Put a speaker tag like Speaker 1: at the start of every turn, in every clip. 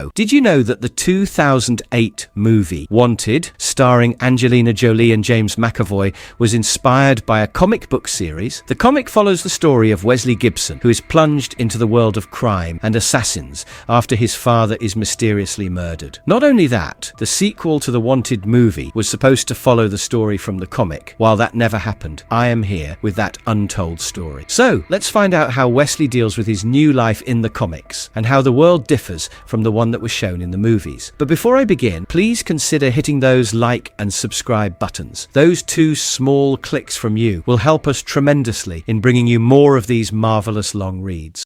Speaker 1: Did you know that the 2008 movie Wanted, starring Angelina Jolie and James McAvoy, was inspired by a comic book series? The comic follows the story of Wesley Gibson, who is plunged into the world of crime and assassins after his father is mysteriously murdered. Not only that, the sequel to the Wanted movie was supposed to follow the story from the comic. While that never happened, I am here with that untold story. So, let's find out how Wesley deals with his new life in the comics, and how the world differs from the one that was shown in the movies. But before I begin, please consider hitting those like and subscribe buttons. Those two small clicks from you will help us tremendously in bringing you more of these marvelous long reads.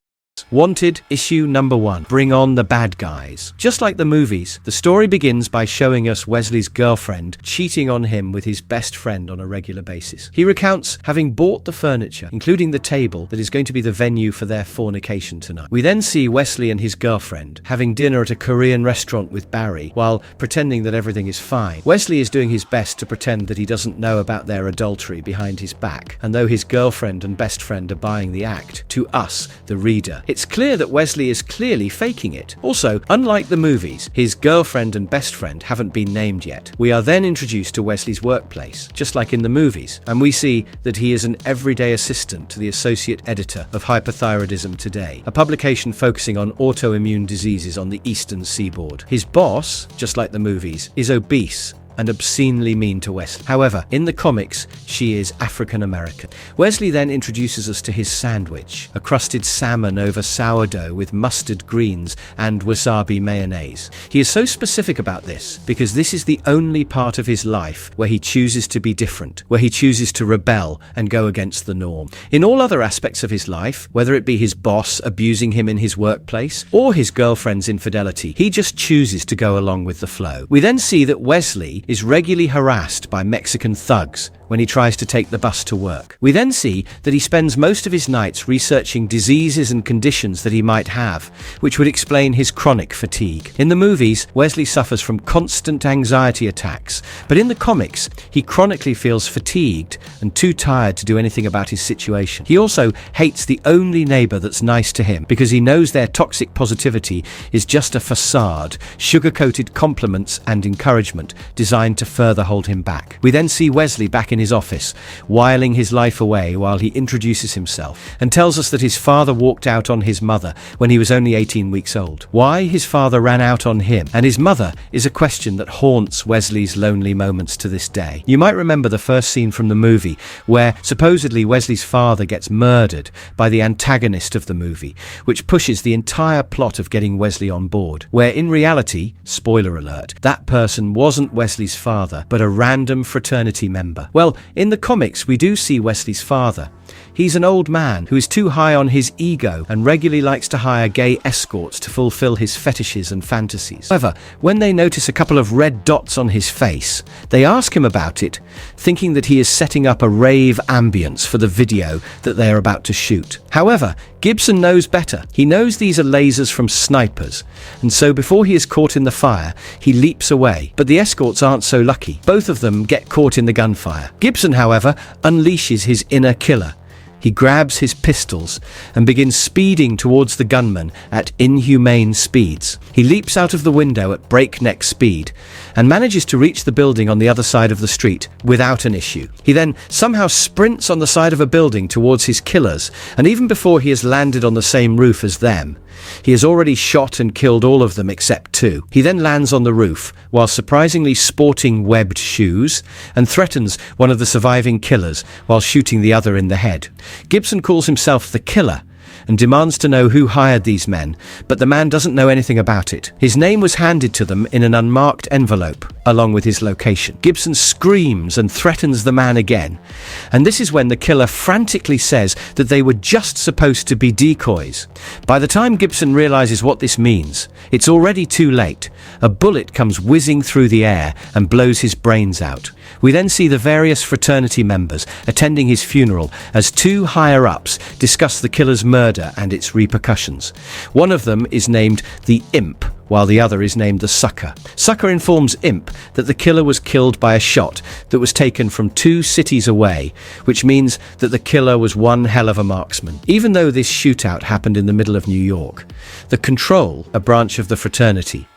Speaker 1: Wanted, issue number 1. Bring on the bad guys. Just like the movies, the story begins by showing us Wesley's girlfriend cheating on him with his best friend on a regular basis. He recounts having bought the furniture, including the table that is going to be the venue for their fornication tonight. We then see Wesley and his girlfriend having dinner at a Korean restaurant with Barry while pretending that everything is fine. Wesley is doing his best to pretend that he doesn't know about their adultery behind his back, and though his girlfriend and best friend are buying the act, to us, the reader, it's clear that Wesley is clearly faking it. Also, unlike the movies, his girlfriend and best friend haven't been named yet. We are then introduced to Wesley's workplace, just like in the movies, and we see that he is an everyday assistant to the associate editor of Hyperthyroidism Today, a publication focusing on autoimmune diseases on the eastern seaboard. His boss, just like the movies, is obese and obscenely mean to Wesley. However, in the comics, she is African American. Wesley then introduces us to his sandwich, a crusted salmon over sourdough with mustard greens and wasabi mayonnaise. He is so specific about this because this is the only part of his life where he chooses to be different, where he chooses to rebel and go against the norm. In all other aspects of his life, whether it be his boss abusing him in his workplace or his girlfriend's infidelity, he just chooses to go along with the flow. We then see that Wesley is regularly harassed by Mexican thugs when he tries to take the bus to work. We then see that he spends most of his nights researching diseases and conditions that he might have, which would explain his chronic fatigue. In the movies, Wesley suffers from constant anxiety attacks, but in the comics, he chronically feels fatigued and too tired to do anything about his situation. He also hates the only neighbor that's nice to him because he knows their toxic positivity is just a facade, sugar-coated compliments and encouragement designed to further hold him back. We then see Wesley back in his office, whiling his life away while he introduces himself and tells us that his father walked out on his mother when he was only 18 weeks old. Why his father ran out on him and his mother is a question that haunts Wesley's lonely moments to this day. You might remember the first scene from the movie where supposedly Wesley's father gets murdered by the antagonist of the movie, which pushes the entire plot of getting Wesley on board, where in reality, spoiler alert, that person wasn't Wesley's father, but a random fraternity member. Well, in the comics, we do see Wesley's father. He's an old man who is too high on his ego and regularly likes to hire gay escorts to fulfill his fetishes and fantasies. However, when they notice a couple of red dots on his face, they ask him about it, thinking that he is setting up a rave ambience for the video that they are about to shoot. However, Gibson knows better. He knows these are lasers from snipers, and so before he is caught in the fire, he leaps away. But the escorts aren't so lucky. Both of them get caught in the gunfire. Gibson, however, unleashes his inner killer. He grabs his pistols and begins speeding towards the gunman at inhumane speeds. He leaps out of the window at breakneck speed and manages to reach the building on the other side of the street without an issue. He then somehow sprints on the side of a building towards his killers, and even before he has landed on the same roof as them, he has already shot and killed all of them except 2. He then lands on the roof while surprisingly sporting webbed shoes and threatens one of the surviving killers while shooting the other in the head. Gibson calls himself the killer and demands to know who hired these men, but the man doesn't know anything about it. His name was handed to them in an unmarked envelope, along with his location. Gibson screams and threatens the man again, and this is when the killer frantically says that they were just supposed to be decoys. By the time Gibson realizes what this means, it's already too late. A bullet comes whizzing through the air and blows his brains out. We then see the various fraternity members attending his funeral as 2 higher-ups discuss the killer's murder and its repercussions. One of them is named the Imp, while the other is named the Sucker. Sucker informs Imp that the killer was killed by a shot that was taken from 2 cities away, which means that the killer was one hell of a marksman. Even though this shootout happened in the middle of New York, the Control, a branch of the fraternity,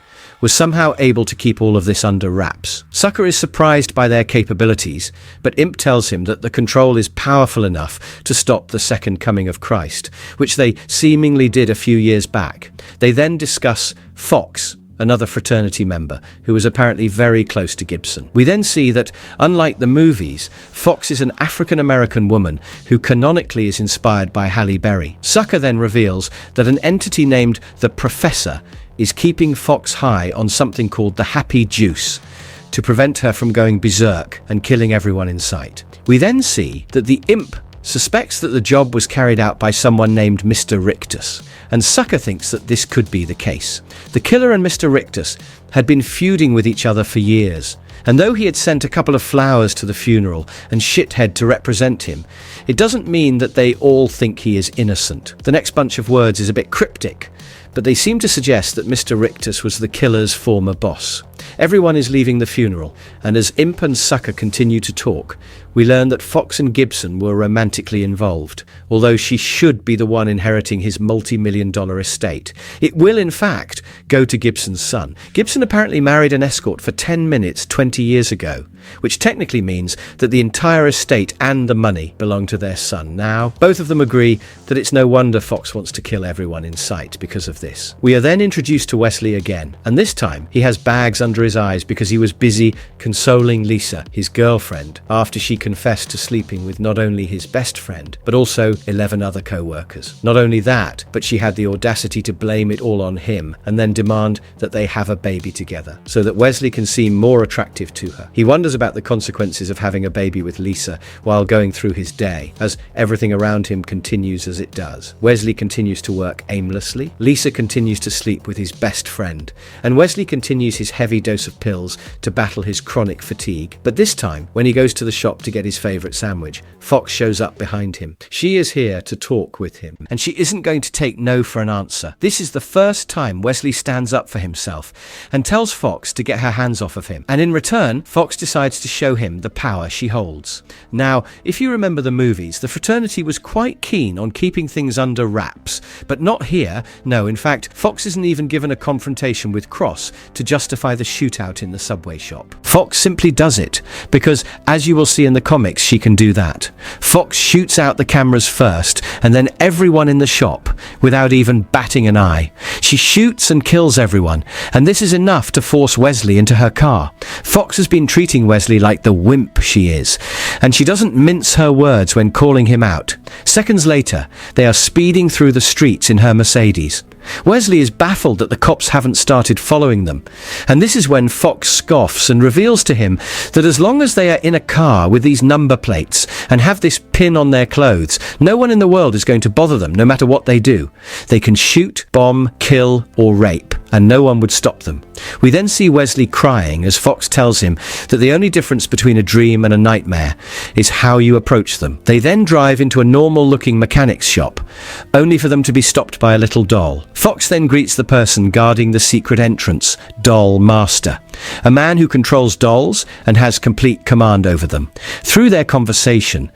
Speaker 1: was somehow able to keep all of this under wraps. Sucker is surprised by their capabilities, but Imp tells him that the Control is powerful enough to stop the second coming of Christ, which they seemingly did a few years back. They then discuss Fox, another fraternity member, who was apparently very close to Gibson. We then see that, unlike the movies, Fox is an African-American woman who canonically is inspired by Halle Berry. Sucker then reveals that an entity named the Professor is keeping Fox high on something called the Happy Juice to prevent her from going berserk and killing everyone in sight. We then see that the Imp suspects that the job was carried out by someone named Mr. Rictus, and Sucker thinks that this could be the case. The killer and Mr. Rictus had been feuding with each other for years, and though he had sent a couple of flowers to the funeral and Shithead to represent him, it doesn't mean that they all think he is innocent. The next bunch of words is a bit cryptic, but they seem to suggest that Mr. Rictus was the killer's former boss. Everyone is leaving the funeral, and as Imp and Sucker continue to talk, we learn that Fox and Gibson were romantically involved, although she should be the one inheriting his multi-million-dollar estate. It will, in fact, go to Gibson's son. Gibson apparently married an escort for 10 minutes 20 years ago, which technically means that the entire estate and the money belong to their son. Now, both of them agree that it's no wonder Fox wants to kill everyone in sight because of this. We are then introduced to Wesley again, and this time he has bags under his eyes because he was busy consoling Lisa, his girlfriend, after she confessed to sleeping with not only his best friend, but also 11 other co-workers. Not only that, but she had the audacity to blame it all on him and then demand that they have a baby together so that Wesley can seem more attractive to her. He wonders about the consequences of having a baby with Lisa while going through his day, as everything around him continues as it does. Wesley continues to work aimlessly, Lisa continues to sleep with his best friend, and Wesley continues his heavy dose of pills to battle his chronic fatigue. But this time, when he goes to the shop to get his favourite sandwich, Fox shows up behind him. She is here to talk with him, and she isn't going to take no for an answer. This is the first time Wesley stands up for himself and tells Fox to get her hands off of him, and in return, Fox decides to show him the power she holds. Now, if you remember the movies, the fraternity was quite keen on keeping things under wraps, but not here. No, in fact, Fox isn't even given a confrontation with Cross to justify the shootout in the subway shop. Fox simply does it, because as you will see in the comics, she can do that. Fox shoots out the cameras first, and then everyone in the shop, without even batting an eye. She shoots and kills everyone, and this is enough to force Wesley into her car. Fox has been treating Wesley like the wimp she is, and she doesn't mince her words when calling him out. Seconds later, they are speeding through the streets in her Mercedes. Wesley is baffled that the cops haven't started following them, and this is when Fox scoffs and reveals to him that as long as they are in a car with these number plates and have this pin on their clothes, no one in the world is going to bother them no matter what they do. They can shoot, bomb, kill, or rape, and no one would stop them. We then see Wesley crying as Fox tells him that the only difference between a dream and a nightmare is how you approach them. They then drive into a normal-looking mechanic's shop, only for them to be stopped by a little doll. Fox then greets the person guarding the secret entrance, Doll Master, a man who controls dolls and has complete command over them. Through their conversation,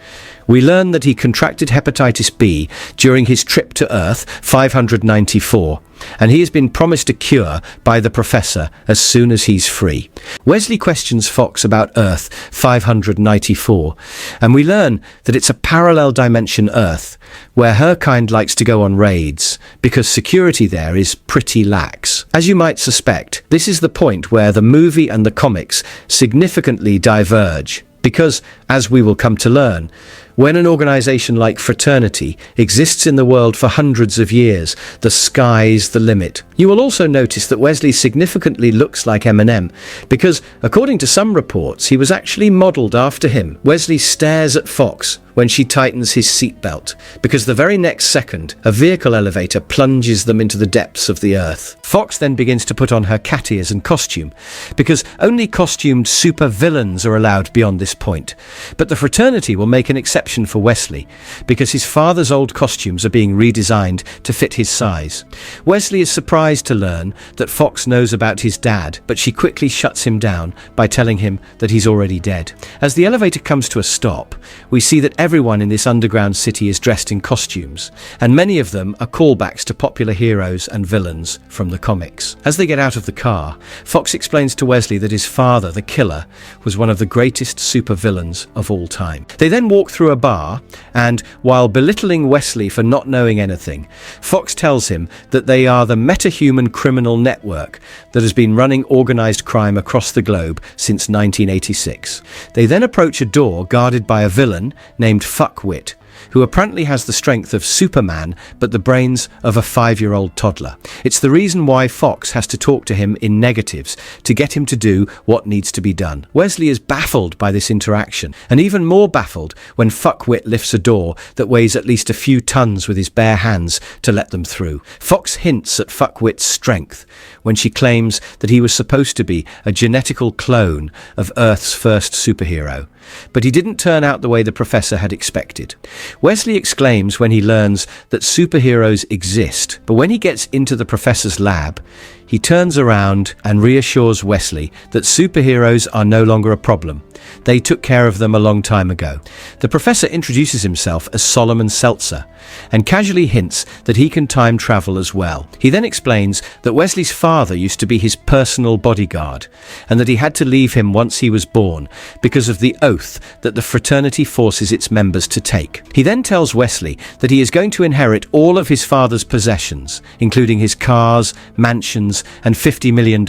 Speaker 1: we learn that he contracted hepatitis B during his trip to Earth 594, and he has been promised a cure by the Professor as soon as he's free. Wesley questions Fox about Earth 594, and we learn that it's a parallel dimension Earth, where her kind likes to go on raids, because security there is pretty lax. As you might suspect, this is the point where the movie and the comics significantly diverge, because, as we will come to learn, when an organization like Fraternity exists in the world for hundreds of years, the sky's the limit. You will also notice that Wesley significantly looks like Eminem, because, according to some reports, he was actually modeled after him. Wesley stares at Fox when she tightens his seatbelt, because the very next second, a vehicle elevator plunges them into the depths of the earth. Fox then begins to put on her cat ears and costume, because only costumed super villains are allowed beyond this point. But the fraternity will make an exception for Wesley because his father's old costumes are being redesigned to fit his size. Wesley is surprised to learn that Fox knows about his dad, but she quickly shuts him down by telling him that he's already dead. As the elevator comes to a stop, we see that everyone in this underground city is dressed in costumes, and many of them are callbacks to popular heroes and villains from the comics. As they get out of the car, Fox explains to Wesley that his father, the killer, was one of the greatest supervillains of all time. They then walk through a bar, and while belittling Wesley for not knowing anything, Fox tells him that they are the metahuman criminal network that has been running organized crime across the globe since 1986. They then approach a door guarded by a villain named Fuckwit, who apparently has the strength of Superman but the brains of a 5-year-old toddler. It's the reason why Fox has to talk to him in negatives to get him to do what needs to be done. Wesley is baffled by this interaction, and even more baffled when Fuckwit lifts a door that weighs at least a few tons with his bare hands to let them through. Fox hints at Fuckwit's strength when she claims that he was supposed to be a genetical clone of Earth's first superhero, but he didn't turn out the way the professor had expected. Wesley exclaims when he learns that superheroes exist, but when he gets into the professor's lab, he turns around and reassures Wesley that superheroes are no longer a problem. They took care of them a long time ago. The professor introduces himself as Solomon Seltzer and casually hints that he can time travel as well. He then explains that Wesley's father used to be his personal bodyguard and that he had to leave him once he was born because of the oath that the fraternity forces its members to take. He then tells Wesley that he is going to inherit all of his father's possessions, including his cars, mansions, and $50 million.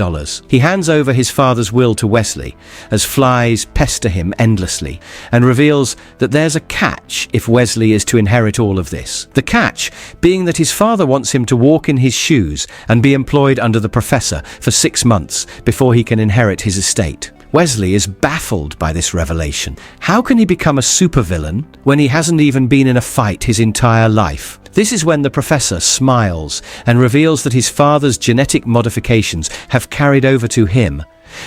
Speaker 1: He hands over his father's will to Wesley as flies pester him endlessly, and reveals that there's a catch if Wesley is to inherit all of this. The catch being that his father wants him to walk in his shoes and be employed under the professor for 6 months before he can inherit his estate. Wesley is baffled by this revelation. How can he become a supervillain when he hasn't even been in a fight his entire life? This is when the professor smiles and reveals that his father's genetic modifications have carried over to him,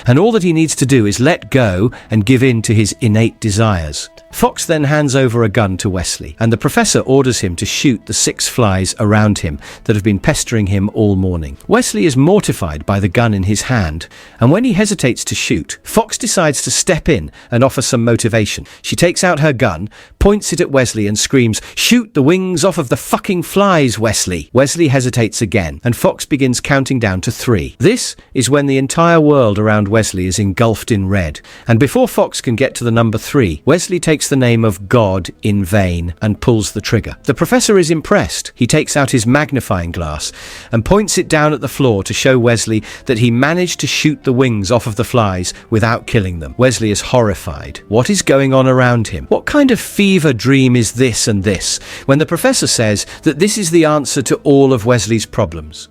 Speaker 1: and all that he needs to do is let go and give in to his innate desires. Fox then hands over a gun to Wesley, and the professor orders him to shoot the 6 flies around him that have been pestering him all morning. Wesley is mortified by the gun in his hand, and when he hesitates to shoot, Fox decides to step in and offer some motivation. She takes out her gun, points it at Wesley and screams, "Shoot the wings off of the fucking flies, Wesley!" Wesley hesitates again, and Fox begins counting down to 3. This is when the entire world around Wesley is engulfed in red, and before Fox can get to the number 3, Wesley takes the name of God in vain and pulls the trigger. The professor is impressed. He takes out his magnifying glass and points it down at the floor to show Wesley that he managed to shoot the wings off of the flies without killing them. Wesley is horrified. What is going on around him? What kind of fever dream is this and this, when the professor says that this is the answer to all of Wesley's problems?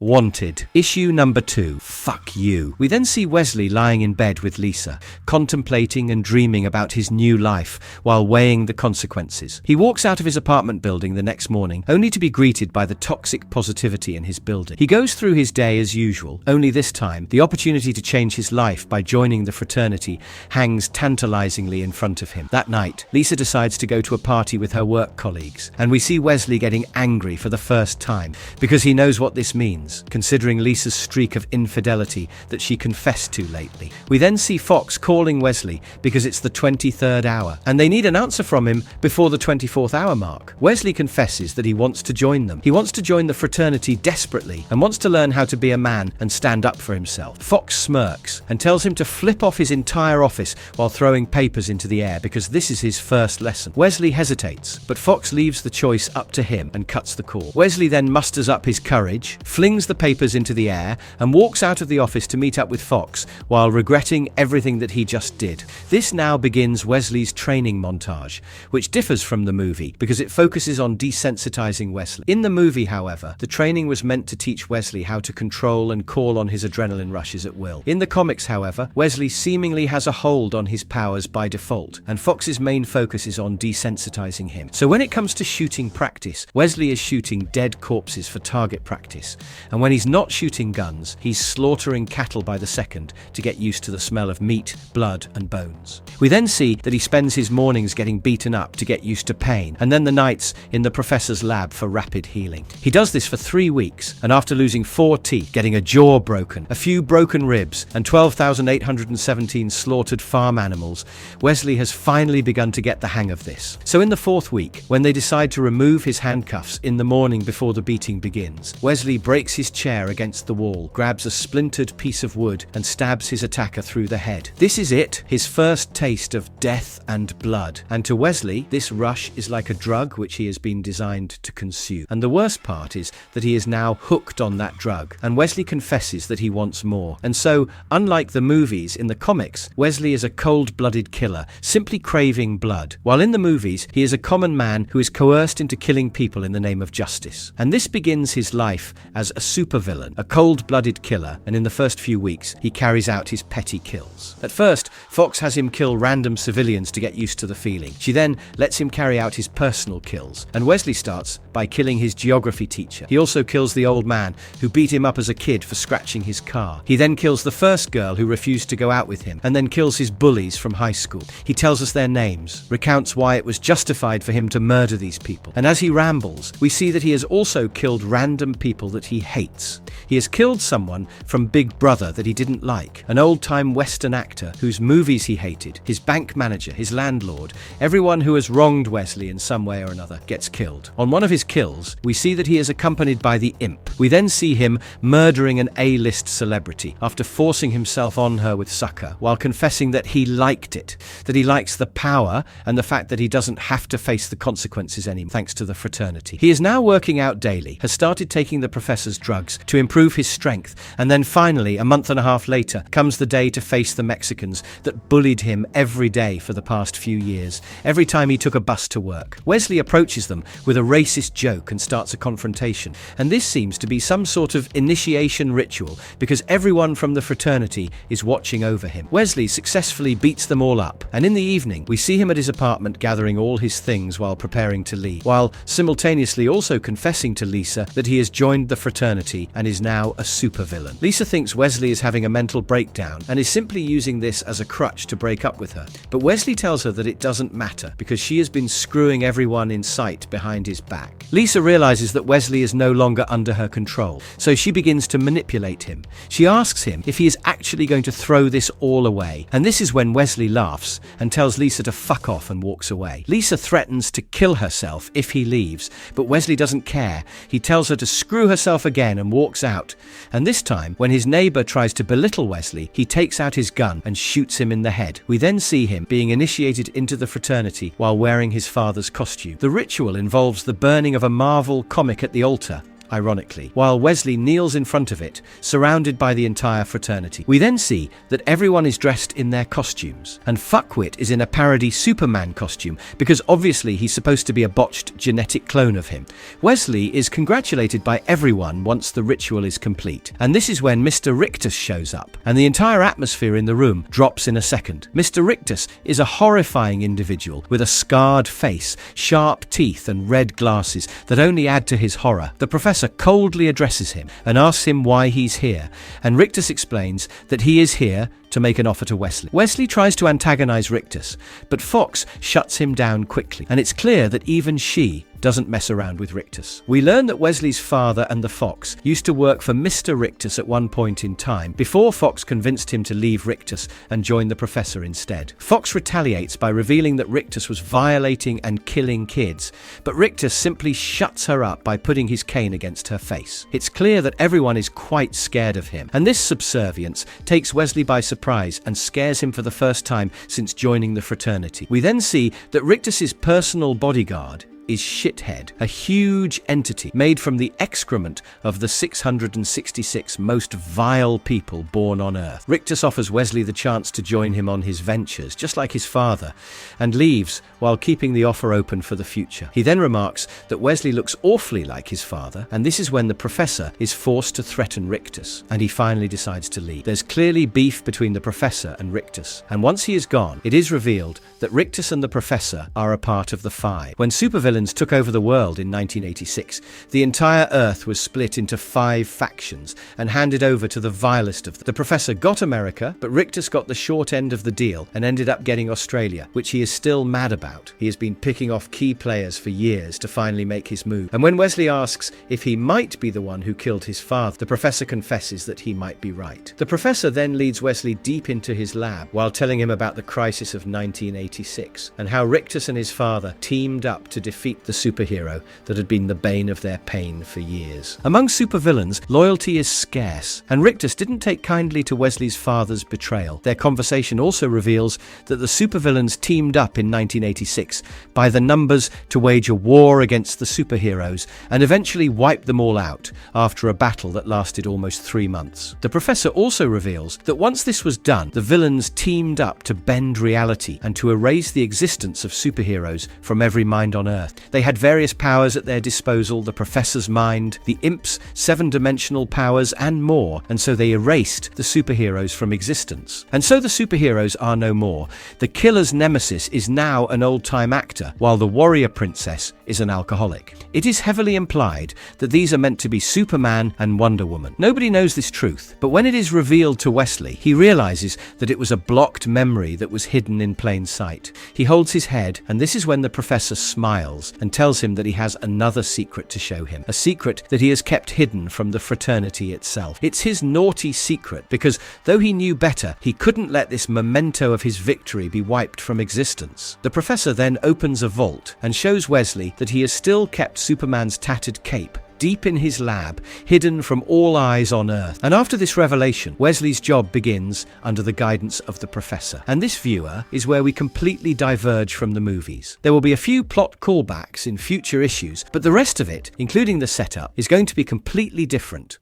Speaker 1: Wanted. Issue number 2. Fuck you. We then see Wesley lying in bed with Lisa, contemplating and dreaming about his new life while weighing the consequences. He walks out of his apartment building the next morning, only to be greeted by the toxic positivity in his building. He goes through his day as usual, only this time, the opportunity to change his life by joining the fraternity hangs tantalizingly in front of him. That night, Lisa decides to go to a party with her work colleagues, and we see Wesley getting angry for the first time, because he knows what this means, considering Lisa's streak of infidelity that she confessed to lately. We then see Fox calling Wesley because it's the 23rd hour, and they need an answer from him before the 24th hour mark. Wesley confesses that he wants to join them. He wants to join the fraternity desperately, and wants to learn how to be a man and stand up for himself. Fox smirks and tells him to flip off his entire office while throwing papers into the air because this is his first lesson. Wesley hesitates, but Fox leaves the choice up to him and cuts the call. Wesley then musters up his courage, flings the papers into the air, and walks out of the office to meet up with Fox while regretting everything that he just did. This now begins Wesley's training montage, which differs from the movie because it focuses on desensitizing Wesley. In the movie, however, the training was meant to teach Wesley how to control and call on his adrenaline rushes at will. In the comics, however, Wesley seemingly has a hold on his powers by default, and Fox's main focus is on desensitizing him. So when it comes to shooting practice, Wesley is shooting dead corpses for target practice, And when he's not shooting guns, he's slaughtering cattle by the second to get used to the smell of meat, blood, and bones. We then see that he spends his mornings getting beaten up to get used to pain, and then the nights in the professor's lab for rapid healing. He does this for 3 weeks, and after losing 4 teeth, getting a jaw broken, a few broken ribs, and 12,817 slaughtered farm animals, Wesley has finally begun to get the hang of this. So in the 4th week, when they decide to remove his handcuffs in the morning before the beating begins, Wesley breaks his chair against the wall, grabs a splintered piece of wood, and stabs his attacker through the head. This is it, his first taste of death and blood. And to Wesley, this rush is like a drug which he has been designed to consume. And the worst part is that he is now hooked on that drug, and Wesley confesses that he wants more. And so, unlike the movies, in the comics, Wesley is a cold-blooded killer, simply craving blood, while in the movies, he is a common man who is coerced into killing people in the name of justice. And this begins his life as a supervillain, a cold-blooded killer, and in the first few weeks, he carries out his petty kills. At first, Fox has him kill random civilians to get used to the feeling. She then lets him carry out his personal kills, and Wesley starts by killing his geography teacher. He also kills the old man who beat him up as a kid for scratching his car. He then kills the first girl who refused to go out with him, and then kills his bullies from high school. He tells us their names, recounts why it was justified for him to murder these people. And as he rambles, we see that he has also killed random people that he hates. He has killed someone from Big Brother that he didn't like, an old-time Western actor whose movies he hated, his bank manager, his landlord, everyone who has wronged Wesley in some way or another gets killed. On one of his kills, we see that he is accompanied by the Imp. We then see him murdering an A-list celebrity after forcing himself on her with Saga, while confessing that he liked it, that he likes the power and the fact that he doesn't have to face the consequences anymore thanks to the fraternity. He is now working out daily, has started taking the professor's drugs to improve his strength, and then finally, a month and a half later, comes the day to face the Mexicans that bullied him every day for the past few years, every time he took a bus to work. Wesley approaches them with a racist joke and starts a confrontation, and this seems to be some sort of initiation ritual because everyone from the fraternity is watching over him. Wesley successfully beats them all up, and in the evening, we see him at his apartment gathering all his things while preparing to leave, while simultaneously also confessing to Lisa that he has joined the fraternity and is now a supervillain. Lisa thinks Wesley is having a mental breakdown and is simply using this as a crutch to break up with her. But Wesley tells her that it doesn't matter because she has been screwing everyone in sight behind his back. Lisa realizes that Wesley is no longer under her control, so she begins to manipulate him. She asks him if he is actually going to throw this all away, and this is when Wesley laughs and tells Lisa to fuck off and walks away. Lisa threatens to kill herself if he leaves, but Wesley doesn't care. He tells her to screw herself again and walks out. And this time, when his neighbor tries to belittle Wesley, he takes out his gun and shoots him in the head. We then see him being initiated into the fraternity while wearing his father's costume. The ritual involves the burning of a Marvel comic at the altar, ironically, while Wesley kneels in front of it, surrounded by the entire fraternity. We then see that everyone is dressed in their costumes, and Fuckwit is in a parody Superman costume, because obviously he's supposed to be a botched genetic clone of him. Wesley is congratulated by everyone once the ritual is complete, and this is when Mr. Rictus shows up, and the entire atmosphere in the room drops in a second. Mr. Rictus is a horrifying individual with a scarred face, sharp teeth, and red glasses that only add to his horror. The professor coldly addresses him and asks him why he's here, and Rictus explains that he is here to make an offer to Wesley. Wesley tries to antagonize Rictus, but Fox shuts him down quickly, and it's clear that even she doesn't mess around with Rictus. We learn that Wesley's father and the Fox used to work for Mr. Rictus at one point in time, before Fox convinced him to leave Rictus and join the professor instead. Fox retaliates by revealing that Rictus was violating and killing kids, but Rictus simply shuts her up by putting his cane against her face. It's clear that everyone is quite scared of him, and this subservience takes Wesley by surprise and scares him for the first time since joining the fraternity. We then see that Rictus's personal bodyguard is Shithead, a huge entity made from the excrement of the 666 most vile people born on Earth. Rictus offers Wesley the chance to join him on his ventures, just like his father, and leaves while keeping the offer open for the future. He then remarks that Wesley looks awfully like his father, and this is when the professor is forced to threaten Rictus, and he finally decides to leave. There's clearly beef between the professor and Rictus, and once he is gone, it is revealed that Rictus and the professor are a part of the Five. When supervillains supervillains took over the world in 1986, the entire Earth was split into 5 factions and handed over to the vilest of them. The Professor got America, but Rictus got the short end of the deal and ended up getting Australia, which he is still mad about. He has been picking off key players for years to finally make his move. And when Wesley asks if he might be the one who killed his father, the Professor confesses that he might be right. The Professor then leads Wesley deep into his lab while telling him about the crisis of 1986 and how Rictus and his father teamed up to defeat the superhero that had been the bane of their pain for years. Among supervillains, loyalty is scarce, and Rictus didn't take kindly to Wesley's father's betrayal. Their conversation also reveals that the supervillains teamed up in 1986 by the numbers to wage a war against the superheroes and eventually wipe them all out after a battle that lasted almost 3 months. The Professor also reveals that once this was done, the villains teamed up to bend reality and to erase the existence of superheroes from every mind on Earth. They had various powers at their disposal: the Professor's mind, the Imp's 7-dimensional powers, and more, and so they erased the superheroes from existence. And so the superheroes are no more. The killer's nemesis is now an old-time actor, while the warrior princess is an alcoholic. It is heavily implied that these are meant to be Superman and Wonder Woman. Nobody knows this truth, but when it is revealed to Wesley, he realizes that it was a blocked memory that was hidden in plain sight. He holds his head, and this is when the Professor smiles and tells him that he has another secret to show him, a secret that he has kept hidden from the fraternity itself. It's his naughty secret, because though he knew better, he couldn't let this memento of his victory be wiped from existence. The Professor then opens a vault and shows Wesley that he has still kept Superman's tattered cape deep in his lab, hidden from all eyes on Earth. And after this revelation, Wesley's job begins under the guidance of the Professor. And this, viewer, is where we completely diverge from the movies. There will be a few plot callbacks in future issues, but the rest of it, including the setup, is going to be completely different.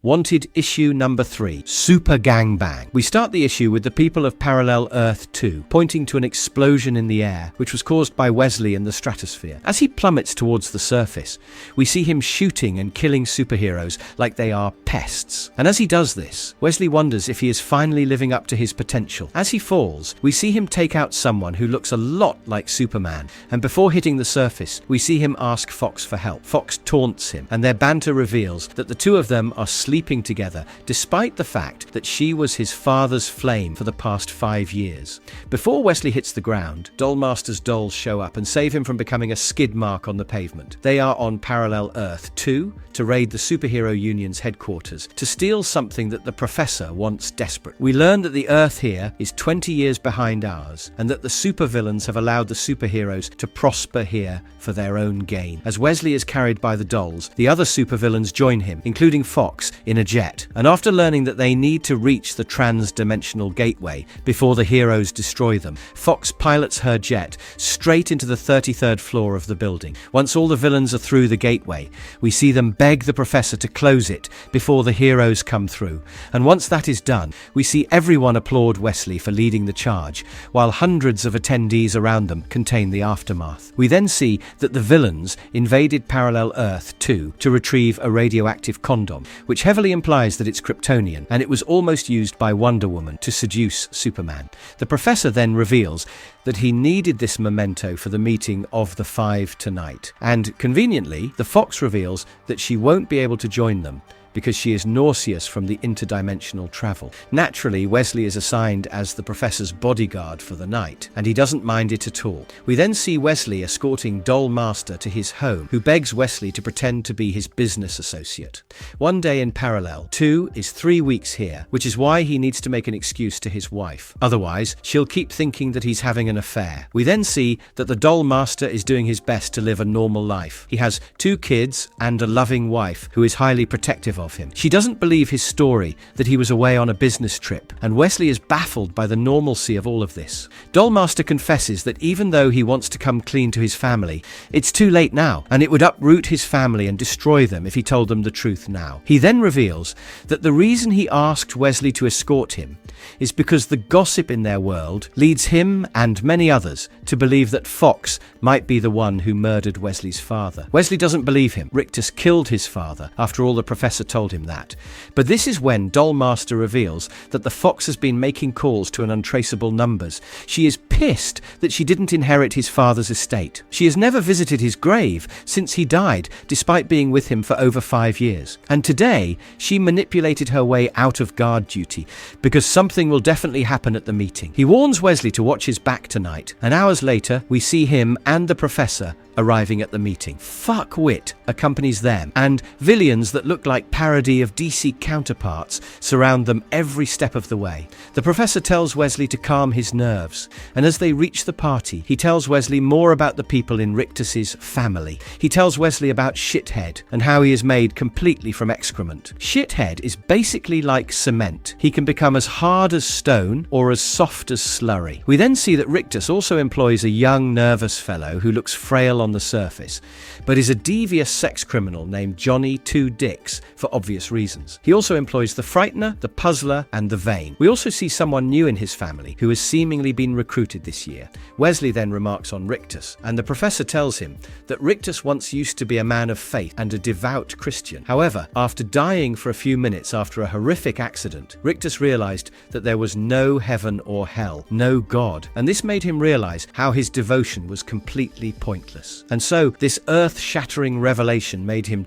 Speaker 1: Wanted issue number 3, Super Gangbang. We start the issue with the people of Parallel Earth 2 pointing to an explosion in the air, which was caused by Wesley in the stratosphere. As he plummets towards the surface, we see him shooting and killing superheroes like they are pests. And as he does this, Wesley wonders if he is finally living up to his potential. As he falls, we see him take out someone who looks a lot like Superman, and before hitting the surface, we see him ask Fox for help. Fox taunts him, and their banter reveals that the two of them are sleeping together, despite the fact that she was his father's flame for the past 5 years. Before Wesley hits the ground, Dollmaster's dolls show up and save him from becoming a skid mark on the pavement. They are on Parallel Earth 2 to raid the Superhero Union's headquarters to steal something that the Professor wants desperate. We learn that the Earth here is 20 years behind ours, and that the supervillains have allowed the superheroes to prosper here for their own gain. As Wesley is carried by the dolls, the other supervillains join him, including Fox, in a jet. And after learning that they need to reach the trans-dimensional gateway before the heroes destroy them, Fox pilots her jet straight into the 33rd floor of the building. Once all the villains are through the gateway, we see them beg the Professor to close it before the heroes come through. And once that is done, we see everyone applaud Wesley for leading the charge, while hundreds of attendees around them contain the aftermath. We then see that the villains invaded Parallel Earth 2 to retrieve a radioactive condom, which heavily implies that it's Kryptonian, and it was almost used by Wonder Woman to seduce Superman. The Professor then reveals that he needed this memento for the meeting of the 5 tonight, and conveniently, the Fox reveals that she won't be able to join them because she is nauseous from the interdimensional travel. Naturally, Wesley is assigned as the Professor's bodyguard for the night, and he doesn't mind it at all. We then see Wesley escorting Dollmaster to his home, who begs Wesley to pretend to be his business associate. One day in Parallel 2 is 3 weeks here, which is why he needs to make an excuse to his wife. Otherwise, she'll keep thinking that he's having an affair. We then see that the Dollmaster is doing his best to live a normal life. He has 2 kids and a loving wife who is highly protective of him. She doesn't believe his story that he was away on a business trip, and Wesley is baffled by the normalcy of all of this. Dollmaster confesses that even though he wants to come clean to his family, it's too late now, and it would uproot his family and destroy them if he told them the truth now. He then reveals that the reason he asked Wesley to escort him is because the gossip in their world leads him and many others to believe that Fox might be the one who murdered Wesley's father. Wesley doesn't believe him. Rictus killed his father. After all, the Professor told him that. But this is when Dollmaster reveals that the fox has been making calls to an untraceable numbers. She is pissed that she didn't inherit his father's estate. She has never visited his grave since he died, despite being with him for over 5 years. And today, she manipulated her way out of guard duty, because something will definitely happen at the meeting. He warns Wesley to watch his back tonight, and hours later, we see him and the professor arriving at the meeting. Fuckwit accompanies them, and villains that look like parody of DC counterparts surround them every step of the way. The professor tells Wesley to calm his nerves, and as they reach the party, he tells Wesley more about the people in Rictus's family. He tells Wesley about Shithead and how he is made completely from excrement. Shithead is basically like cement. He can become as hard as stone or as soft as slurry. We then see that Rictus also employs a young, nervous fellow who looks frail on the surface, but is a devious sex criminal named Johnny Two Dicks for obvious reasons. He also employs the Frightener, the Puzzler, and the Vain. We also see someone new in his family who has seemingly been recruited this year. Wesley then remarks on Rictus, and the professor tells him that Rictus once used to be a man of faith and a devout Christian. However, after dying for a few minutes after a horrific accident, Rictus realized that there was no heaven or hell, no God, and this made him realize how his devotion was completely pointless. And so, this earth-shattering revelation made him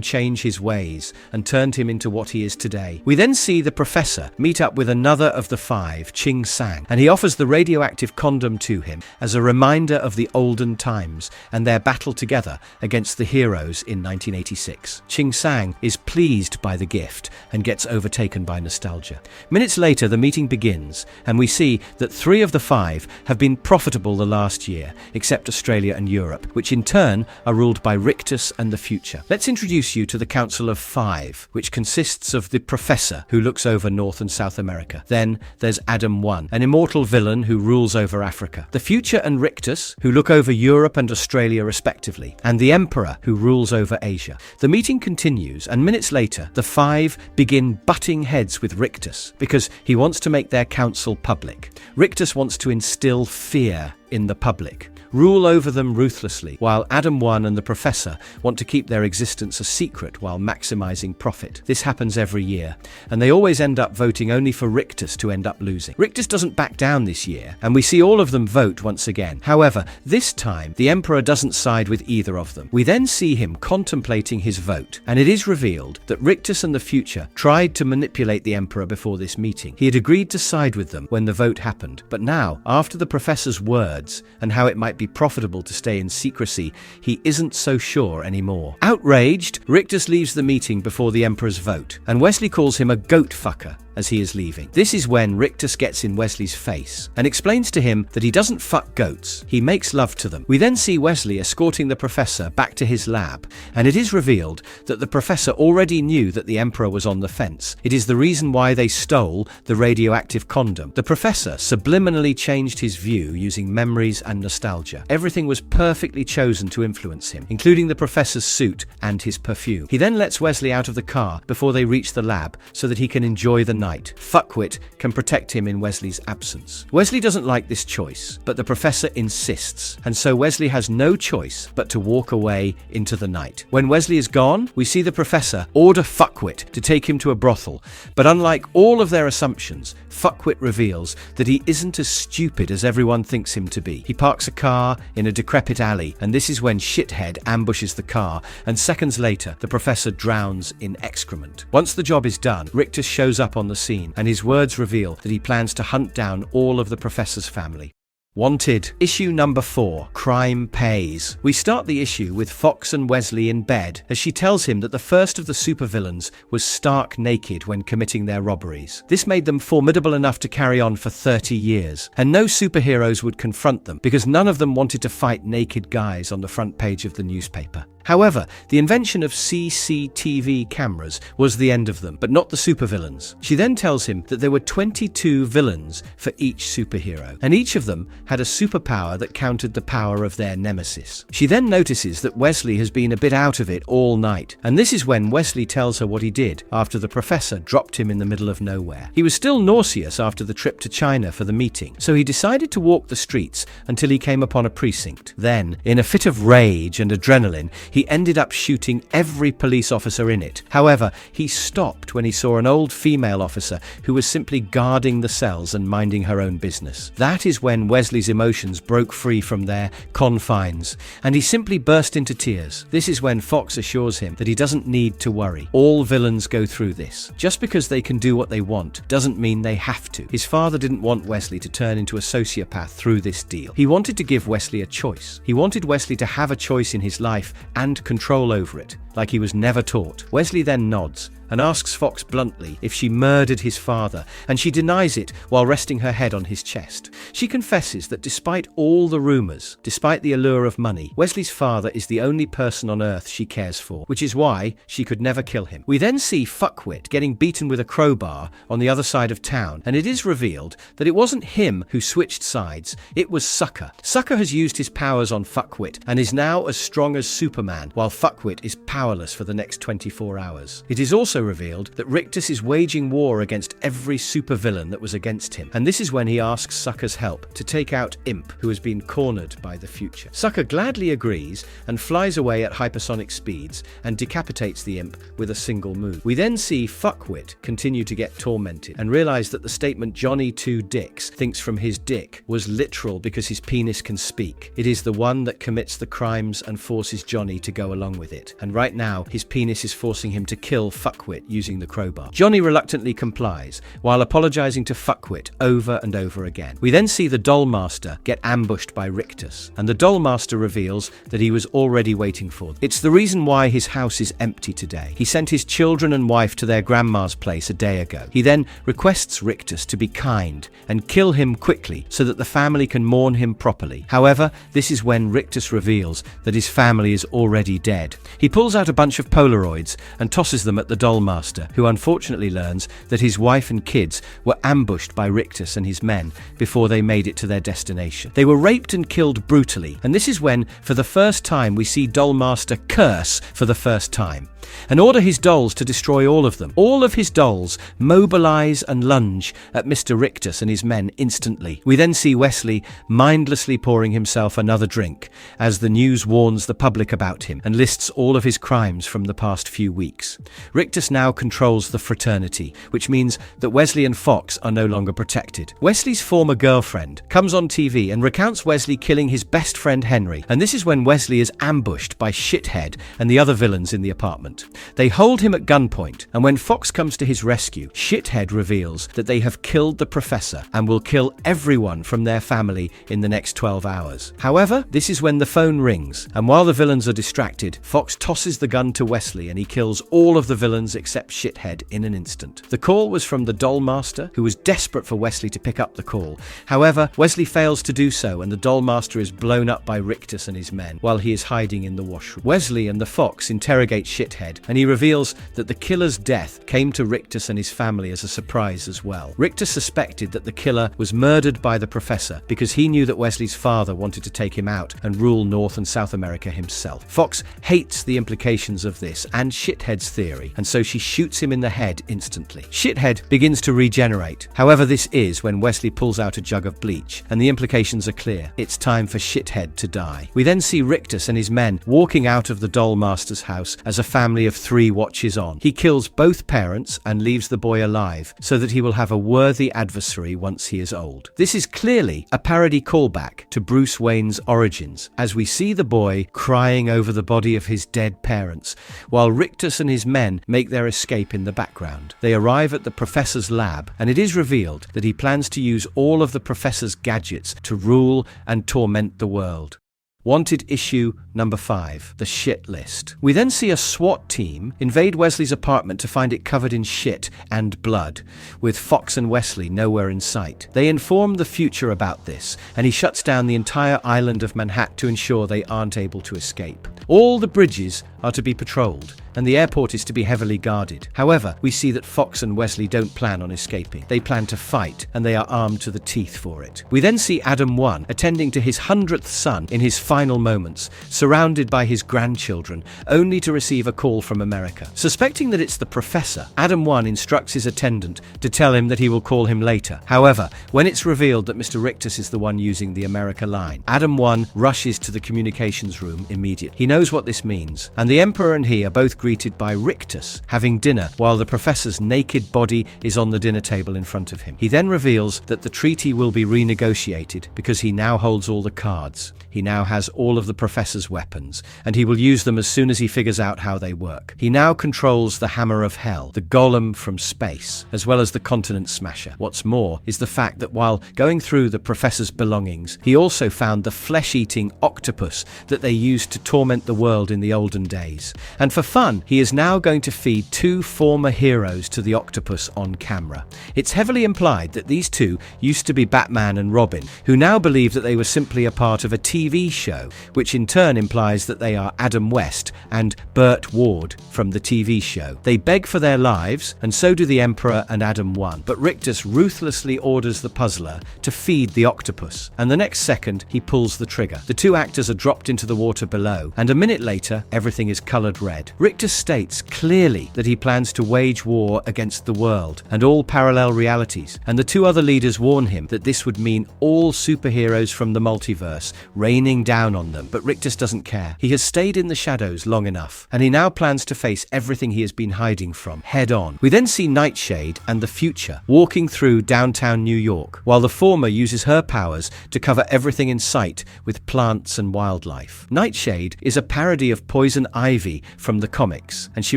Speaker 1: change his ways, and turned him into what he is today. We then see the professor meet up with another of the 5, Ching Sang, and he offers the radioactive condom to him as a reminder of the olden times and their battle together against the heroes in 1986. Ching Sang is pleased by the gift and gets overtaken by nostalgia. Minutes later, the meeting begins, and we see that 3 of the 5 have been profitable the last year, except Australia and Europe, which in turn are ruled by Rictus and the future. Let's introduce you to the Council of 5, which consists of the Professor, who looks over North and South America. Then there's Adam 1, an immortal villain who rules over Africa. The Future and Rictus, who look over Europe and Australia respectively. And the Emperor, who rules over Asia. The meeting continues, and minutes later, the 5 begin butting heads with Rictus, because he wants to make their council public. Rictus wants to instill fear in the public, rule over them ruthlessly, while Adam 1 and the Professor want to keep their existence a secret while maximizing profit. This happens every year, and they always end up voting only for Rictus to end up losing. Rictus doesn't back down this year, and we see all of them vote once again. However, this time, the Emperor doesn't side with either of them. We then see him contemplating his vote, and it is revealed that Rictus and the Future tried to manipulate the Emperor before this meeting. He had agreed to side with them when the vote happened, but now, after the Professor's words and how it might be profitable to stay in secrecy, he isn't so sure anymore. Outraged, Rictus leaves the meeting before the Emperor's vote, and Wesley calls him a goat fucker as he is leaving. This is when Rictus gets in Wesley's face and explains to him that he doesn't fuck goats, he makes love to them. We then see Wesley escorting the Professor back to his lab, and it is revealed that the Professor already knew that the Emperor was on the fence. It is the reason why they stole the radioactive condom. The Professor subliminally changed his view using memories and nostalgia. Everything was perfectly chosen to influence him, including the Professor's suit and his perfume. He then lets Wesley out of the car before they reach the lab so that he can enjoy the night. Fuckwit can protect him in Wesley's absence. Wesley doesn't like this choice, but the Professor insists, and so Wesley has no choice but to walk away into the night. When Wesley is gone, we see the Professor order Fuckwit to take him to a brothel, but unlike all of their assumptions, Fuckwit reveals that he isn't as stupid as everyone thinks him to be. He parks a car in a decrepit alley, and this is when Shithead ambushes the car, and seconds later, the Professor drowns in excrement. Once the job is done, Rictus shows up on the scene, and his words reveal that he plans to hunt down all of the Professor's family. Wanted. Issue number 4. Crime Pays. We start the issue with Fox and Wesley in bed as she tells him that the first of the supervillains was stark naked when committing their robberies. This made them formidable enough to carry on for 30 years, and no superheroes would confront them because none of them wanted to fight naked guys on the front page of the newspaper. However, the invention of CCTV cameras was the end of them, but not the supervillains. She then tells him that there were 22 villains for each superhero, and each of them had a superpower that countered the power of their nemesis. She then notices that Wesley has been a bit out of it all night, and this is when Wesley tells her what he did after the Professor dropped him in the middle of nowhere. He was still nauseous after the trip to China for the meeting, so he decided to walk the streets until he came upon a precinct. Then, in a fit of rage and adrenaline, He ended up shooting every police officer in it. However, he stopped when he saw an old female officer who was simply guarding the cells and minding her own business. That is when Wesley's emotions broke free from their confines, and he simply burst into tears. This is when Fox assures him that he doesn't need to worry. All villains go through this. Just because they can do what they want doesn't mean they have to. His father didn't want Wesley to turn into a sociopath through this deal. He wanted to give Wesley a choice. He wanted Wesley to have a choice in his life and control over it, like he was never taught. Wesley then nods and asks Fox bluntly if she murdered his father, and she denies it while resting her head on his chest. She confesses that despite all the rumors, despite the allure of money, Wesley's father is the only person on earth she cares for, which is why she could never kill him. We then see Fuckwit getting beaten with a crowbar on the other side of town, and it is revealed that it wasn't him who switched sides, it was Sucker. Sucker has used his powers on Fuckwit and is now as strong as Superman, while Fuckwit is powerless for the next 24 hours. It is also revealed that Rictus is waging war against every supervillain that was against him, and this is when he asks Sucker's help to take out Imp, who has been cornered by the future. Sucker gladly agrees and flies away at hypersonic speeds and decapitates the Imp with a single move. We then see Fuckwit continue to get tormented and realize that the statement "Johnny Two Dicks thinks from his dick" was literal because his penis can speak. It is the one that commits the crimes and forces Johnny to go along with it, and right now his penis is forcing him to kill Fuckwit using the crowbar. Johnny reluctantly complies, while apologizing to Fuckwit over and over again. We then see the Dollmaster get ambushed by Rictus, and the Dollmaster reveals that he was already waiting for them. It's the reason why his house is empty today. He sent his children and wife to their grandma's place a day ago. He then requests Rictus to be kind and kill him quickly so that the family can mourn him properly. However, this is when Rictus reveals that his family is already dead. He pulls out a bunch of Polaroids and tosses them at the Dollmaster, who unfortunately learns that his wife and kids were ambushed by Rictus and his men before they made it to their destination. They were raped and killed brutally, and this is when, for the first time, we see Dollmaster curse for the first time and order his dolls to destroy all of them. All of his dolls mobilize and lunge at Mr. Rictus and his men instantly. We then see Wesley mindlessly pouring himself another drink as the news warns the public about him and lists all of his crimes from the past few weeks. Rictus now controls the fraternity, which means that Wesley and Fox are no longer protected. Wesley's former girlfriend comes on TV and recounts Wesley killing his best friend Henry, and this is when Wesley is ambushed by Shithead and the other villains in the apartment. They hold him at gunpoint, and when Fox comes to his rescue, Shithead reveals that they have killed the professor and will kill everyone from their family in the next 12 hours. However, this is when the phone rings, and while the villains are distracted, Fox tosses the gun to Wesley and he kills all of the villains except Shithead in an instant. The call was from the Dollmaster, who was desperate for Wesley to pick up the call. However, Wesley fails to do so, and the Dollmaster is blown up by Rictus and his men while he is hiding in the washroom. Wesley and the Fox interrogate Shithead, and he reveals that the killer's death came to Rictus and his family as a surprise as well. Rictus suspected that the killer was murdered by the professor because he knew that Wesley's father wanted to take him out and rule North and South America himself. Fox hates the implications of this and Shithead's theory, and so she shoots him in the head instantly. Shithead begins to regenerate. However, this is when Wesley pulls out a jug of bleach, and the implications are clear. It's time for Shithead to die. We then see Rictus and his men walking out of the Dollmaster's house as a family of 3 watches on. He kills both parents and leaves the boy alive so that he will have a worthy adversary once he is old. This is clearly a parody callback to Bruce Wayne's origins, as we see the boy crying over the body of his dead parents, while Rictus and his men make their escape in the background. They arrive at the professor's lab, and it is revealed that he plans to use all of the professor's gadgets to rule and torment the world. Wanted issue number 5, the shit list. We then see a SWAT team invade Wesley's apartment to find it covered in shit and blood, with Fox and Wesley nowhere in sight. They inform the future about this, and he shuts down the entire island of Manhattan to ensure they aren't able to escape. All the bridges are to be patrolled, and the airport is to be heavily guarded. However, we see that Fox and Wesley don't plan on escaping. They plan to fight, and they are armed to the teeth for it. We then see Adam 1 attending to his 100th son in his final moments, surrounded by his grandchildren, only to receive a call from America. Suspecting that it's the professor, Adam 1 instructs his attendant to tell him that he will call him later. However, when it's revealed that Mr. Rictus is the one using the America line, Adam 1 rushes to the communications room immediately. He knows what this means, and the Emperor and he are both greeted by Rictus having dinner while the professor's naked body is on the dinner table in front of him. He then reveals that the treaty will be renegotiated because he now holds all the cards. He now has all of the professor's weapons, and he will use them as soon as he figures out how they work. He now controls the Hammer of Hell, the Golem from space, as well as the Continent Smasher. What's more is the fact that while going through the professor's belongings, he also found the flesh-eating octopus that they used to torment the world in the olden days. And for fun, he is now going to feed 2 former heroes to the octopus on camera. It's heavily implied that these 2 used to be Batman and Robin, who now believe that they were simply a part of a TV show, which in turn implies that they are Adam West and Burt Ward from the TV show. They beg for their lives, and so do the Emperor and Adam 1, but Rictus ruthlessly orders the puzzler to feed the octopus, and the next second he pulls the trigger. The 2 actors are dropped into the water below, and a minute later everything is coloured red. Rictus states clearly that he plans to wage war against the world and all parallel realities, and the 2 other leaders warn him that this would mean all superheroes from the multiverse raining down on them, but Rictus doesn't care. He has stayed in the shadows long enough, and he now plans to face everything he has been hiding from head on. We then see Nightshade and the Future walking through downtown New York, while the former uses her powers to cover everything in sight with plants and wildlife. Nightshade is a parody of Poison Ivy from the comics, and she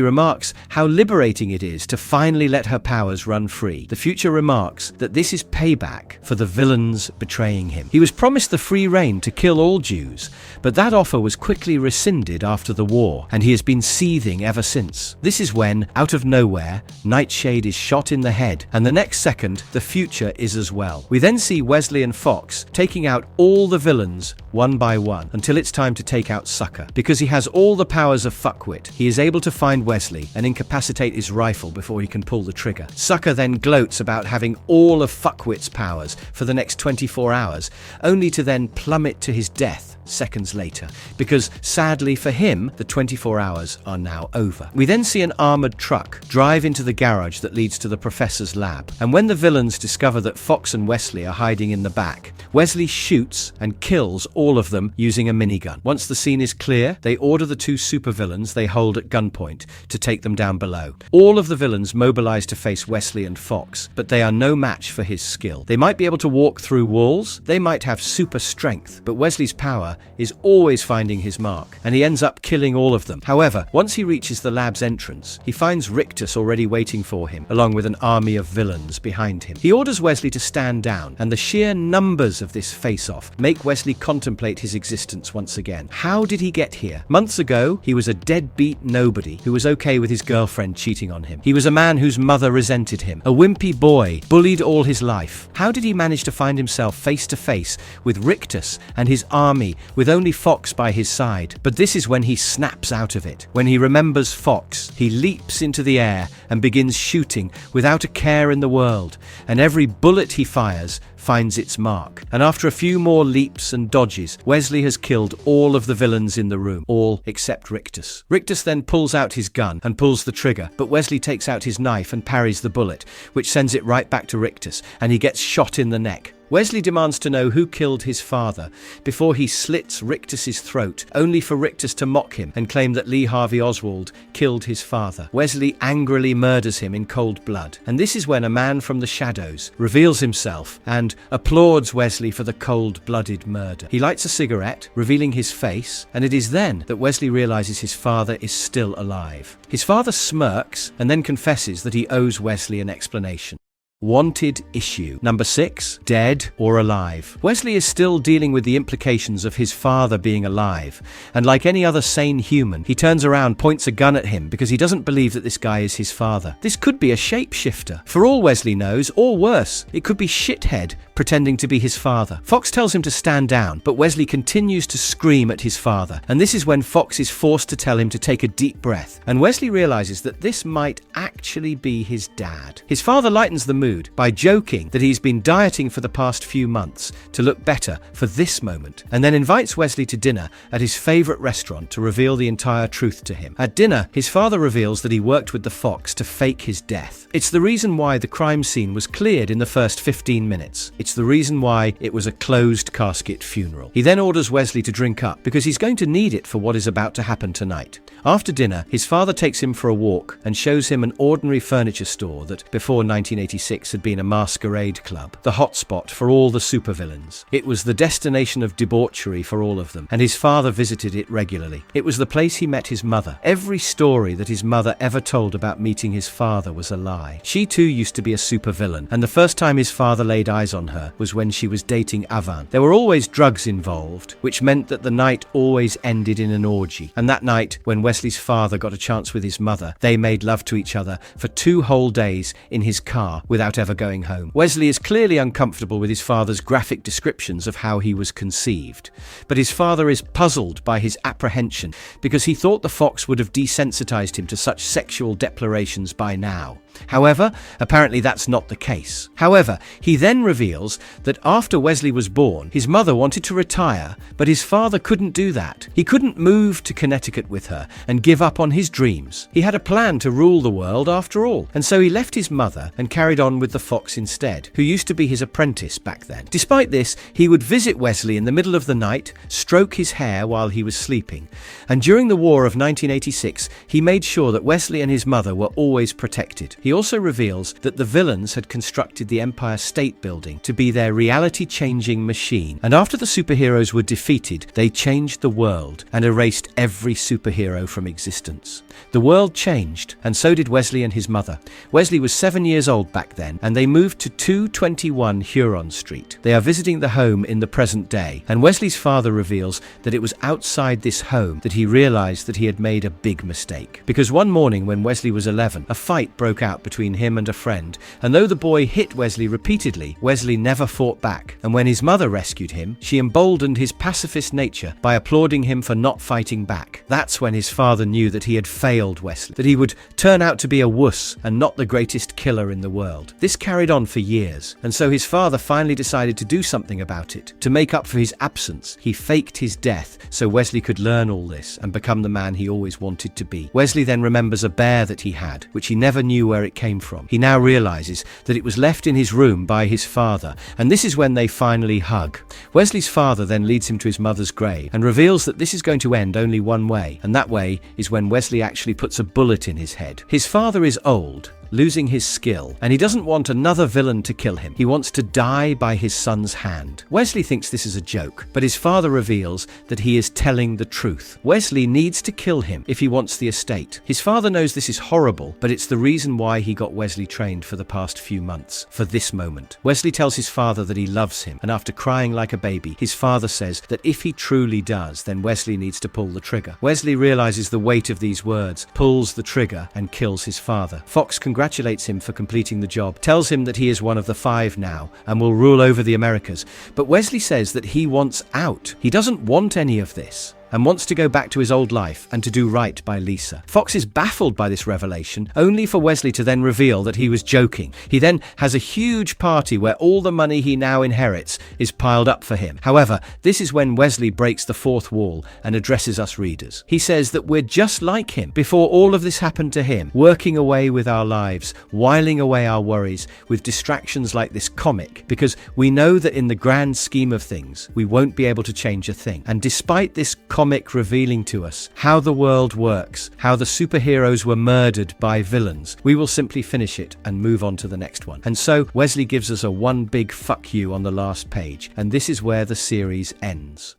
Speaker 1: remarks how liberating it is to finally let her powers run free. The Future remarks that this is payback for the villains betraying him. He was promised the free reign to kill all Jews, but that offer was quickly rescinded after the war, and he has been seething ever since. This is when, out of nowhere, Nightshade is shot in the head, and the next second, the Future is as well. We then see Wesley and Fox taking out all the villains one by one until it's time to take out Sucker. Because he has all the powers of fuckwit, he is able to find Wesley and incapacitate his rifle before he can pull the trigger. Sucker then gloats about having all of fuckwit's powers for the next 24 hours, only to then plummet to his death seconds later, because sadly for him, the 24 hours are now over. We then see an armoured truck drive into the garage that leads to the professor's lab, and when the villains discover that Fox and Wesley are hiding in the back, Wesley shoots and kills all of them using a minigun. Once the scene is clear, they order the 2 supervillains they hold at gunpoint to take them down below. All of the villains mobilize to face Wesley and Fox, but they are no match for his skill. They might be able to walk through walls, they might have super strength, but Wesley's power is always finding his mark, and he ends up killing all of them. However, once he reaches the lab's entrance, he finds Rictus already waiting for him, along with an army of villains behind him. He orders Wesley to stand down, and the sheer numbers of this face-off make Wesley contemplate his existence once again. How did he get here? Months ago, he was a deadbeat nobody who was okay with his girlfriend cheating on him. He was a man whose mother resented him, a wimpy boy, bullied all his life. How did he manage to find himself face to face with Rictus and his army with only Fox by his side? But this is when he snaps out of it. When he remembers Fox, he leaps into the air and begins shooting without a care in the world, and every bullet he fires finds its mark. And after a few more leaps and dodges, Wesley has killed all of the villains in the room, all except Rictus. Rictus then pulls out his gun and pulls the trigger, but Wesley takes out his knife and parries the bullet, which sends it right back to Rictus, and he gets shot in the neck. Wesley demands to know who killed his father before he slits Rictus's throat, only for Rictus to mock him and claim that Lee Harvey Oswald killed his father. Wesley angrily murders him in cold blood, and this is when a man from the shadows reveals himself and applauds Wesley for the cold-blooded murder. He lights a cigarette, revealing his face, and it is then that Wesley realizes his father is still alive. His father smirks and then confesses that he owes Wesley an explanation. Wanted issue. Number 6, dead or alive. Wesley is still dealing with the implications of his father being alive, and like any other sane human, he turns around, points a gun at him because he doesn't believe that this guy is his father. This could be a shapeshifter. For all Wesley knows, or worse, it could be Shithead pretending to be his father. Fox tells him to stand down, but Wesley continues to scream at his father, and this is when Fox is forced to tell him to take a deep breath, and Wesley realizes that this might actually be his dad. His father lightens the mood by joking that he's been dieting for the past few months to look better for this moment, and then invites Wesley to dinner at his favorite restaurant to reveal the entire truth to him. At dinner, his father reveals that he worked with the Fox to fake his death. It's the reason why the crime scene was cleared in the first 15 minutes. It's the reason why it was a closed casket funeral. He then orders Wesley to drink up because he's going to need it for what is about to happen tonight. After dinner, his father takes him for a walk and shows him an ordinary furniture store that, before 1986, had been a masquerade club, the hotspot for all the supervillains. It was the destination of debauchery for all of them, and his father visited it regularly. It was the place he met his mother. Every story that his mother ever told about meeting his father was a lie. She too used to be a supervillain, and the first time his father laid eyes on her was when she was dating Avan. There were always drugs involved, which meant that the night always ended in an orgy, and that night, when Wesley's father got a chance with his mother, they made love to each other for 2 whole days in his car without ever going home. Wesley is clearly uncomfortable with his father's graphic descriptions of how he was conceived, but his father is puzzled by his apprehension because he thought the Fox would have desensitized him to such sexual declarations by now. However, apparently that's not the case. However, he then reveals that after Wesley was born, his mother wanted to retire, but his father couldn't do that. He couldn't move to Connecticut with her and give up on his dreams. He had a plan to rule the world after all, and so he left his mother and carried on with the Fox instead, who used to be his apprentice back then. Despite this, he would visit Wesley in the middle of the night, stroke his hair while he was sleeping, and during the War of 1986, he made sure that Wesley and his mother were always protected. He also reveals that the villains had constructed the Empire State Building to be their reality-changing machine, and after the superheroes were defeated, they changed the world and erased every superhero from existence. The world changed, and so did Wesley and his mother. Wesley was 7 years old back then, and they moved to 221 Huron Street. They are visiting the home in the present day, and Wesley's father reveals that it was outside this home that he realized that he had made a big mistake. Because one morning when Wesley was 11, a fight broke out between him and a friend, and though the boy hit Wesley repeatedly, Wesley never fought back, and when his mother rescued him, she emboldened his pacifist nature by applauding him for not fighting back. That's when his father knew that he had failed Wesley, that he would turn out to be a wuss and not the greatest killer in the world. This carried on for years, and so his father finally decided to do something about it. To make up for his absence, he faked his death so Wesley could learn all this and become the man he always wanted to be. Wesley then remembers a bear that he had, which he never knew where it came from. He now realizes that it was left in his room by his father, and this is when they finally hug. Wesley's father then leads him to his mother's grave and reveals that this is going to end only one way, and that way is when Wesley actually puts a bullet in his head. His father is old, losing his skill, and he doesn't want another villain to kill him. He wants to die by his son's hand. Wesley thinks this is a joke, but his father reveals that he is telling the truth. Wesley needs to kill him if he wants the estate. His father knows this is horrible, but it's the reason why he got Wesley trained for the past few months, for this moment. Wesley tells his father that he loves him, and after crying like a baby, his father says that if he truly does, then Wesley needs to pull the trigger. Wesley realizes the weight of these words, pulls the trigger, and kills his father. Fox congratulates him for completing the job, tells him that he is one of the 5 now and will rule over the Americas, but Wesley says that he wants out. He doesn't want any of this and wants to go back to his old life and to do right by Lisa. Fox is baffled by this revelation, only for Wesley to then reveal that he was joking. He then has a huge party where all the money he now inherits is piled up for him. However, this is when Wesley breaks the 4th wall and addresses us readers. He says that we're just like him before all of this happened to him, working away with our lives, whiling away our worries with distractions like this comic, because we know that in the grand scheme of things, we won't be able to change a thing. And despite this comic revealing to us how the world works, how the superheroes were murdered by villains, we will simply finish it and move on to the next one. And so Wesley gives us a one big fuck you on the last page, and this is where the series ends.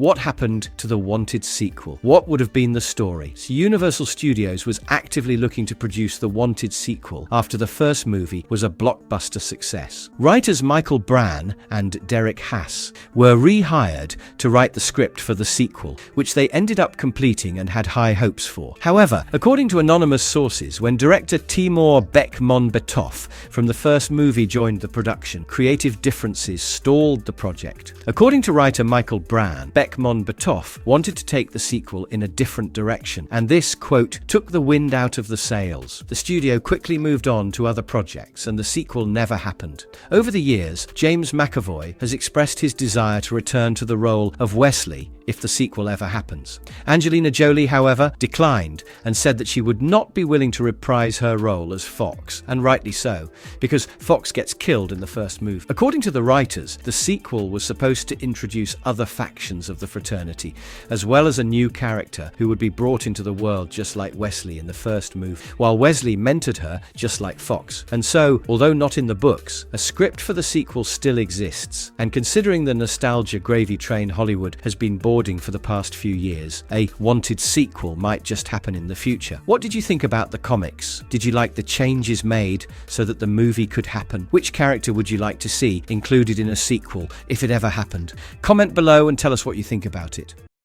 Speaker 1: What happened to the Wanted sequel? What would have been the story? So Universal Studios was actively looking to produce the Wanted sequel after the first movie was a blockbuster success. Writers Michael Brann and Derek Haas were rehired to write the script for the sequel, which they ended up completing and had high hopes for. However, according to anonymous sources, when director Timur Bekmambetov from the first movie joined the production, creative differences stalled the project. According to writer Michael Brann, Bekmambetov wanted to take the sequel in a different direction, and this, quote, took the wind out of the sails. The studio quickly moved on to other projects, and the sequel never happened. Over the years, James McAvoy has expressed his desire to return to the role of Wesley if the sequel ever happens. Angelina Jolie, however, declined and said that she would not be willing to reprise her role as Fox, and rightly so, because Fox gets killed in the first movie. According to the writers, the sequel was supposed to introduce other factions of the fraternity, as well as a new character who would be brought into the world just like Wesley in the first movie, while Wesley mentored her just like Fox. And so, although not in the books, a script for the sequel still exists, and considering the nostalgia gravy train Hollywood has been boarding for the past few years, a Wanted sequel might just happen in the future. What did you think about the comics? Did you like the changes made so that the movie could happen? Which character would you like to see included in a sequel if it ever happened? Comment below and tell us what you think about it.